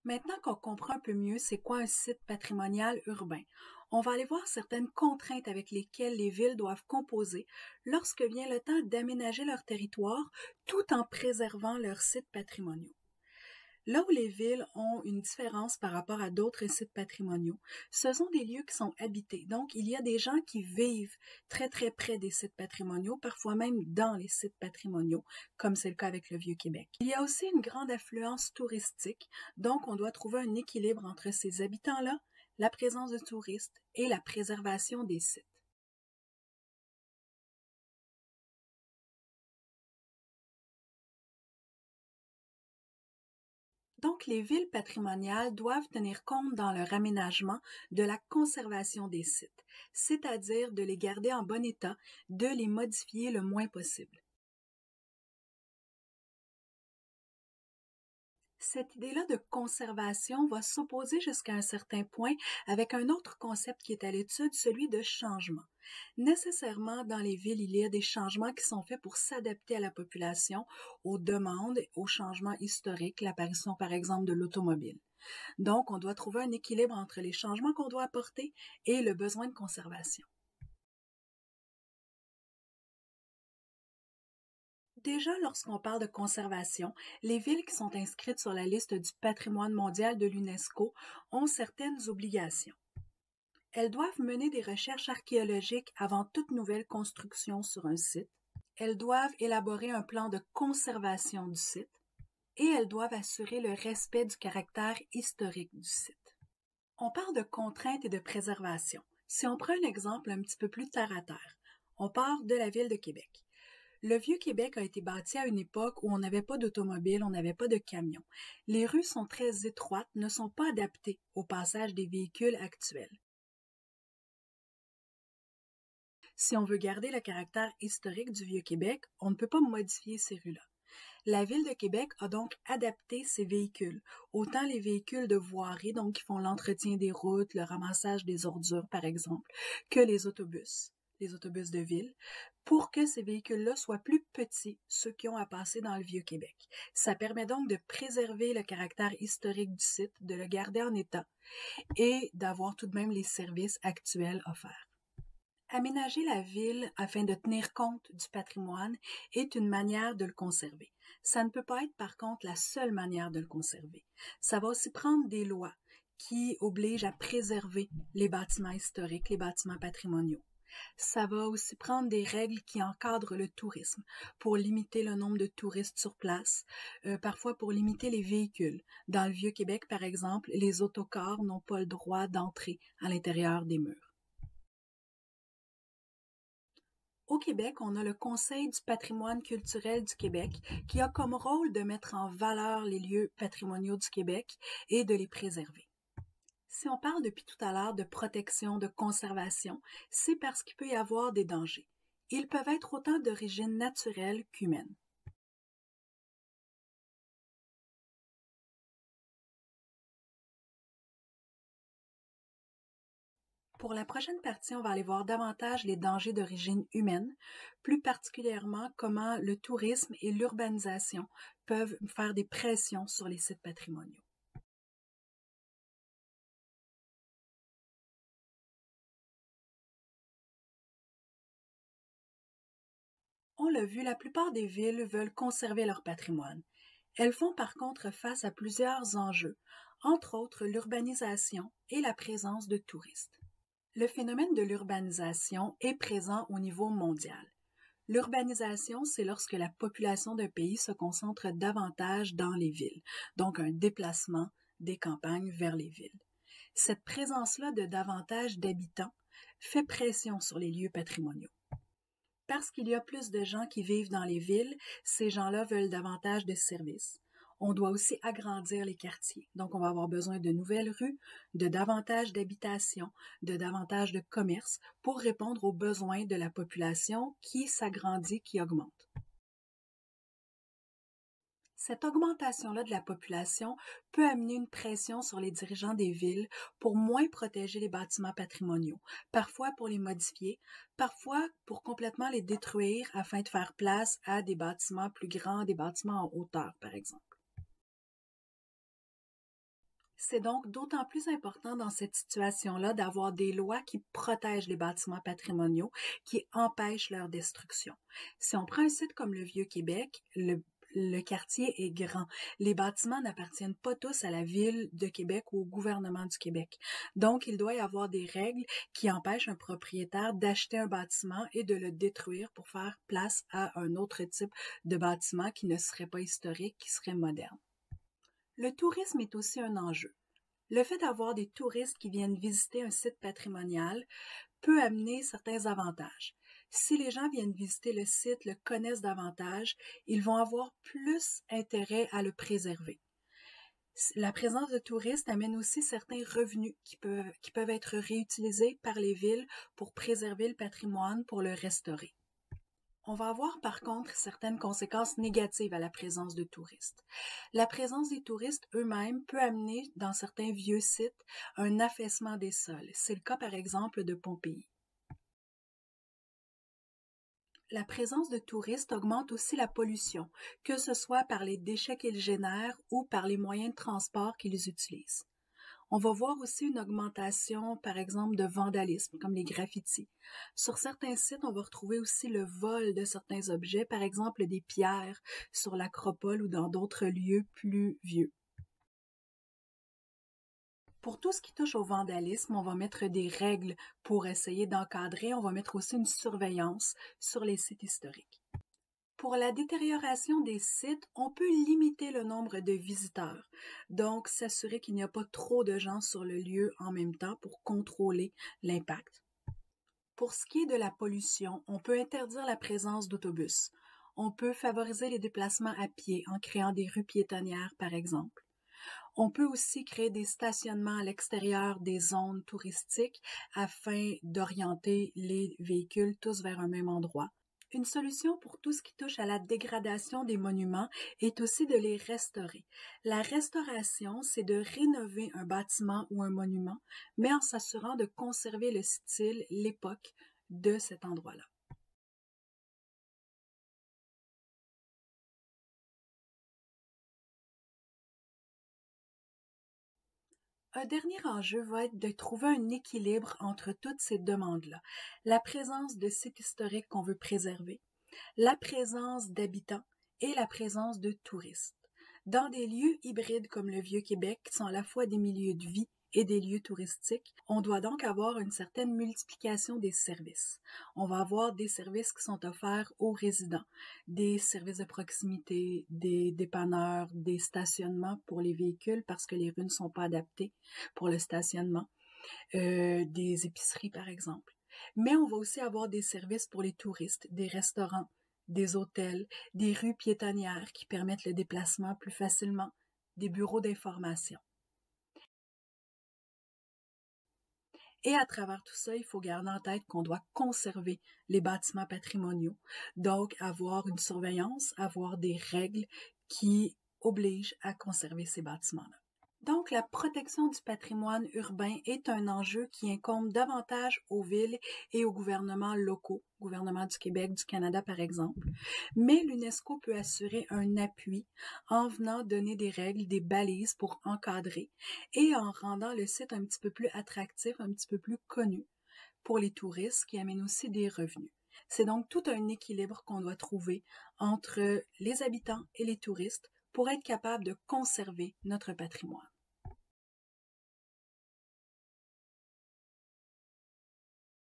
Maintenant qu'on comprend un peu mieux c'est quoi un site patrimonial urbain, on va aller voir certaines contraintes avec lesquelles les villes doivent composer lorsque vient le temps d'aménager leur territoire tout en préservant leurs sites patrimoniaux. Là où les villes ont une différence par rapport à d'autres sites patrimoniaux, ce sont des lieux qui sont habités. Donc, il y a des gens qui vivent très très près des sites patrimoniaux, parfois même dans les sites patrimoniaux, comme c'est le cas avec le Vieux-Québec. Il y a aussi une grande affluence touristique, donc on doit trouver un équilibre entre ces habitants-là, la présence de touristes et la préservation des sites. Donc, les villes patrimoniales doivent tenir compte dans leur aménagement de la conservation des sites, c'est-à-dire de les garder en bon état, de les modifier le moins possible. Cette idée-là de conservation va s'opposer jusqu'à un certain point avec un autre concept qui est à l'étude, celui de changement. Nécessairement, dans les villes, il y a des changements qui sont faits pour s'adapter à la population, aux demandes, aux changements historiques, l'apparition par exemple de l'automobile. Donc, on doit trouver un équilibre entre les changements qu'on doit apporter et le besoin de conservation. Déjà, lorsqu'on parle de conservation, les villes qui sont inscrites sur la liste du patrimoine mondial de l'UNESCO ont certaines obligations. Elles doivent mener des recherches archéologiques avant toute nouvelle construction sur un site. Elles doivent élaborer un plan de conservation du site et elles doivent assurer le respect du caractère historique du site. On parle de contraintes et de préservation. Si on prend un exemple un petit peu plus terre à terre, on part de la ville de Québec. Le Vieux-Québec a été bâti à une époque où on n'avait pas d'automobile, on n'avait pas de camions. Les rues sont très étroites, ne sont pas adaptées au passage des véhicules actuels. Si on veut garder le caractère historique du Vieux-Québec, on ne peut pas modifier ces rues-là. La Ville de Québec a donc adapté ses véhicules, autant les véhicules de voirie, donc qui font l'entretien des routes, le ramassage des ordures par exemple, que les autobus de ville, pour que ces véhicules-là soient plus petits, ceux qui ont à passer dans le Vieux-Québec. Ça permet donc de préserver le caractère historique du site, de le garder en état et d'avoir tout de même les services actuels offerts. Aménager la ville afin de tenir compte du patrimoine est une manière de le conserver. Ça ne peut pas être par contre la seule manière de le conserver. Ça va aussi prendre des lois qui obligent à préserver les bâtiments historiques, les bâtiments patrimoniaux. Ça va aussi prendre des règles qui encadrent le tourisme pour limiter le nombre de touristes sur place, parfois pour limiter les véhicules. Dans le Vieux-Québec, par exemple, les autocars n'ont pas le droit d'entrer à l'intérieur des murs. Au Québec, on a le Conseil du patrimoine culturel du Québec qui a comme rôle de mettre en valeur les lieux patrimoniaux du Québec et de les préserver. Si on parle depuis tout à l'heure de protection, de conservation, c'est parce qu'il peut y avoir des dangers. Ils peuvent être autant d'origine naturelle qu'humaine. Pour la prochaine partie, on va aller voir davantage les dangers d'origine humaine, plus particulièrement comment le tourisme et l'urbanisation peuvent faire des pressions sur les sites patrimoniaux. On l'a vu, la plupart des villes veulent conserver leur patrimoine. Elles font par contre face à plusieurs enjeux, entre autres l'urbanisation et la présence de touristes. Le phénomène de l'urbanisation est présent au niveau mondial. L'urbanisation, c'est lorsque la population d'un pays se concentre davantage dans les villes, donc un déplacement des campagnes vers les villes. Cette présence-là de davantage d'habitants fait pression sur les lieux patrimoniaux. Parce qu'il y a plus de gens qui vivent dans les villes, ces gens-là veulent davantage de services. On doit aussi agrandir les quartiers. Donc, on va avoir besoin de nouvelles rues, de davantage d'habitations, de davantage de commerces pour répondre aux besoins de la population qui s'agrandit, qui augmente. Cette augmentation-là de la population peut amener une pression sur les dirigeants des villes pour moins protéger les bâtiments patrimoniaux, parfois pour les modifier, parfois pour complètement les détruire afin de faire place à des bâtiments plus grands, des bâtiments en hauteur, par exemple. C'est donc d'autant plus important dans cette situation-là d'avoir des lois qui protègent les bâtiments patrimoniaux, qui empêchent leur destruction. Si on prend un site comme le Vieux-Québec, le quartier est grand. Les bâtiments n'appartiennent pas tous à la ville de Québec ou au gouvernement du Québec. Donc, il doit y avoir des règles qui empêchent un propriétaire d'acheter un bâtiment et de le détruire pour faire place à un autre type de bâtiment qui ne serait pas historique, qui serait moderne. Le tourisme est aussi un enjeu. Le fait d'avoir des touristes qui viennent visiter un site patrimonial peut amener certains avantages. Si les gens viennent visiter le site, le connaissent davantage, ils vont avoir plus intérêt à le préserver. La présence de touristes amène aussi certains revenus qui peuvent être réutilisés par les villes pour préserver le patrimoine, pour le restaurer. On va avoir par contre certaines conséquences négatives à la présence de touristes. La présence des touristes eux-mêmes peut amener, dans certains vieux sites, un affaissement des sols. C'est le cas par exemple de Pompéi. La présence de touristes augmente aussi la pollution, que ce soit par les déchets qu'ils génèrent ou par les moyens de transport qu'ils utilisent. On va voir aussi une augmentation, par exemple, de vandalisme, comme les graffitis. Sur certains sites, on va retrouver aussi le vol de certains objets, par exemple des pierres sur l'acropole ou dans d'autres lieux plus vieux. Pour tout ce qui touche au vandalisme, on va mettre des règles pour essayer d'encadrer. On va mettre aussi une surveillance sur les sites historiques. Pour la détérioration des sites, on peut limiter le nombre de visiteurs, donc s'assurer qu'il n'y a pas trop de gens sur le lieu en même temps pour contrôler l'impact. Pour ce qui est de la pollution, on peut interdire la présence d'autobus. On peut favoriser les déplacements à pied en créant des rues piétonnières, par exemple. On peut aussi créer des stationnements à l'extérieur des zones touristiques afin d'orienter les véhicules tous vers un même endroit. Une solution pour tout ce qui touche à la dégradation des monuments est aussi de les restaurer. La restauration, c'est de rénover un bâtiment ou un monument, mais en s'assurant de conserver le style, l'époque de cet endroit-là. Un dernier enjeu va être de trouver un équilibre entre toutes ces demandes-là. La présence de sites historiques qu'on veut préserver, la présence d'habitants et la présence de touristes. Dans des lieux hybrides comme le Vieux-Québec, qui sont à la fois des milieux de vie et des lieux touristiques, on doit donc avoir une certaine multiplication des services. On va avoir des services qui sont offerts aux résidents, des services de proximité, des dépanneurs, des stationnements pour les véhicules parce que les rues ne sont pas adaptées pour le stationnement, des épiceries par exemple. Mais on va aussi avoir des services pour les touristes, des restaurants, des hôtels, des rues piétonnières qui permettent le déplacement plus facilement, des bureaux d'information. Et à travers tout ça, il faut garder en tête qu'on doit conserver les bâtiments patrimoniaux, donc avoir une surveillance, avoir des règles qui obligent à conserver ces bâtiments-là. Donc, la protection du patrimoine urbain est un enjeu qui incombe davantage aux villes et aux gouvernements locaux, gouvernement du Québec, du Canada par exemple, mais l'UNESCO peut assurer un appui en venant donner des règles, des balises pour encadrer et en rendant le site un petit peu plus attractif, un petit peu plus connu pour les touristes qui amènent aussi des revenus. C'est donc tout un équilibre qu'on doit trouver entre les habitants et les touristes pour être capable de conserver notre patrimoine.